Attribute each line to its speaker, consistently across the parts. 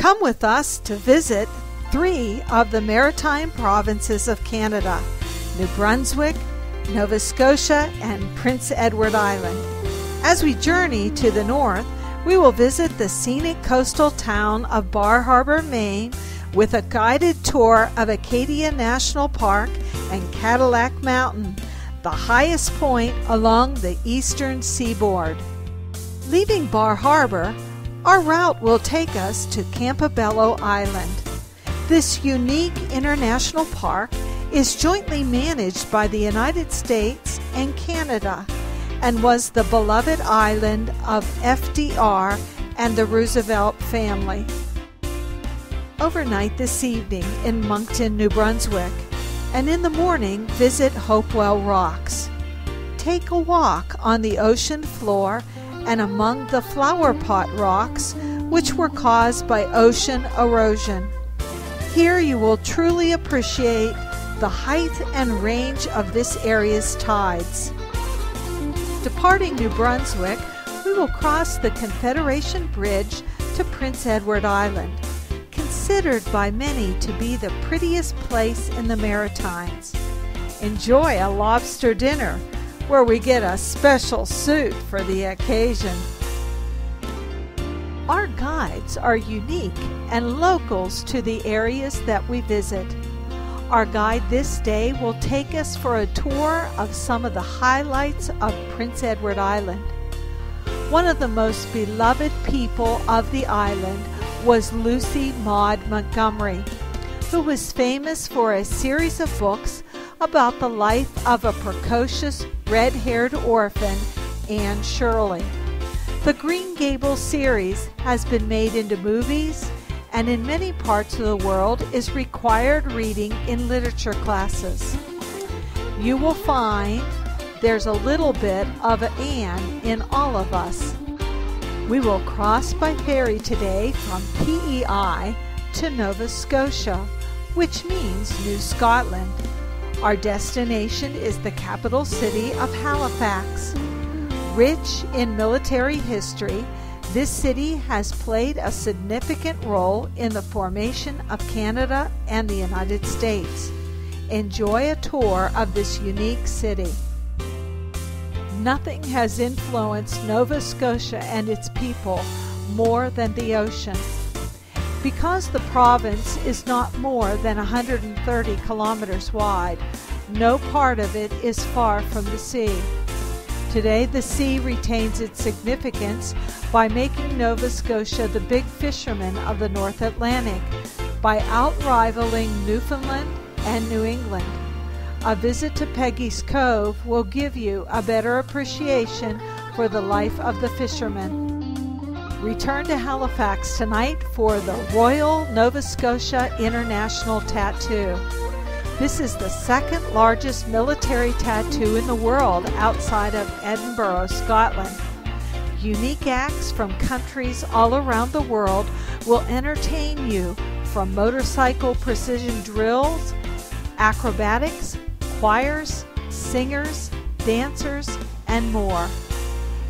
Speaker 1: Come with us to visit 3 of the maritime provinces of Canada: New Brunswick, Nova Scotia, and Prince Edward Island. As we journey to the north, we will visit the scenic coastal town of Bar Harbor, Maine, with a guided tour of Acadia National Park and Cadillac Mountain, the highest point along the eastern seaboard. Leaving Bar Harbor, our route will take us to Campobello Island. This unique international park is jointly managed by the United States and Canada and was the beloved island of FDR and the Roosevelt family. Overnight this evening in Moncton, New Brunswick, and in the morning visit Hopewell Rocks. Take a walk on the ocean floor and among the flower pot rocks, which were caused by ocean erosion. Here you will truly appreciate the height and range of this area's tides. Departing New Brunswick, we will cross the Confederation Bridge to Prince Edward Island, considered by many to be the prettiest place in the Maritimes. Enjoy a lobster dinner, where we get a special suit for the occasion. Our guides are unique and locals to the areas that we visit. Our guide this day will take us for a tour of some of the highlights of Prince Edward Island. One of the most beloved people of the island was Lucy Maud Montgomery, who was famous for a series of books about the life of a precocious red-haired orphan, Anne Shirley. The Green Gables series has been made into movies and in many parts of the world is required reading in literature classes. You will find there's a little bit of Anne in all of us. We will cross by ferry today from PEI to Nova Scotia, which means New Scotland. Our destination is the capital city of Halifax. Rich in military history, this city has played a significant role in the formation of Canada and the United States. Enjoy a tour of this unique city. Nothing has influenced Nova Scotia and its people more than the ocean. Because the province is not more than 130 kilometers wide, no part of it is far from the sea. Today, the sea retains its significance by making Nova Scotia the big fisherman of the North Atlantic, by outrivaling Newfoundland and New England. A visit to Peggy's Cove will give you a better appreciation for the life of the fishermen. Return to Halifax tonight for the Royal Nova Scotia International Tattoo. This is the second largest military tattoo in the world outside of Edinburgh, Scotland. Unique acts from countries all around the world will entertain you, from motorcycle precision drills, acrobatics, choirs, singers, dancers, and more.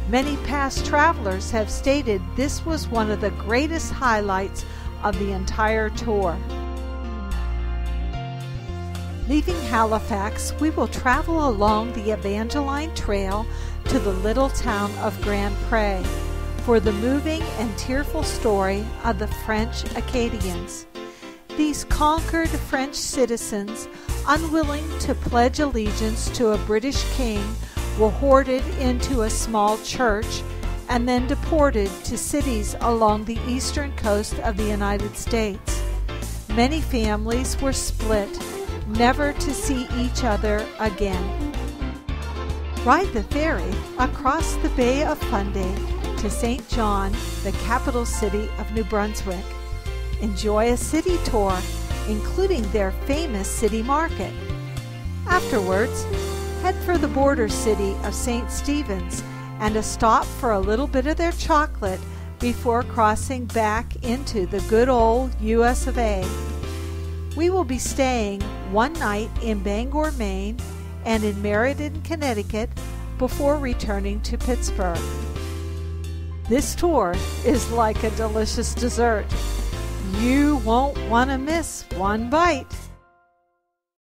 Speaker 1: Many past travelers have stated this was one of the greatest highlights of the entire tour. Leaving Halifax, we will travel along the Evangeline Trail to the little town of Grand Pre for the moving and tearful story of the French Acadians. These conquered French citizens, unwilling to pledge allegiance to a British king, were hoarded into a small church and then deported to cities along the eastern coast of the United States. Many families were split, never to see each other again. Ride the ferry across the Bay of Fundy to St. John, the capital city of New Brunswick. Enjoy a city tour, including their famous city market. Afterwards, head for the border city of St. Stephen's and a stop for a little bit of their chocolate before crossing back into the good old US of A. We will be staying one night in Bangor, Maine, and in Meriden, Connecticut, before returning to Pittsburgh. This tour is like a delicious dessert. You won't want to miss one bite.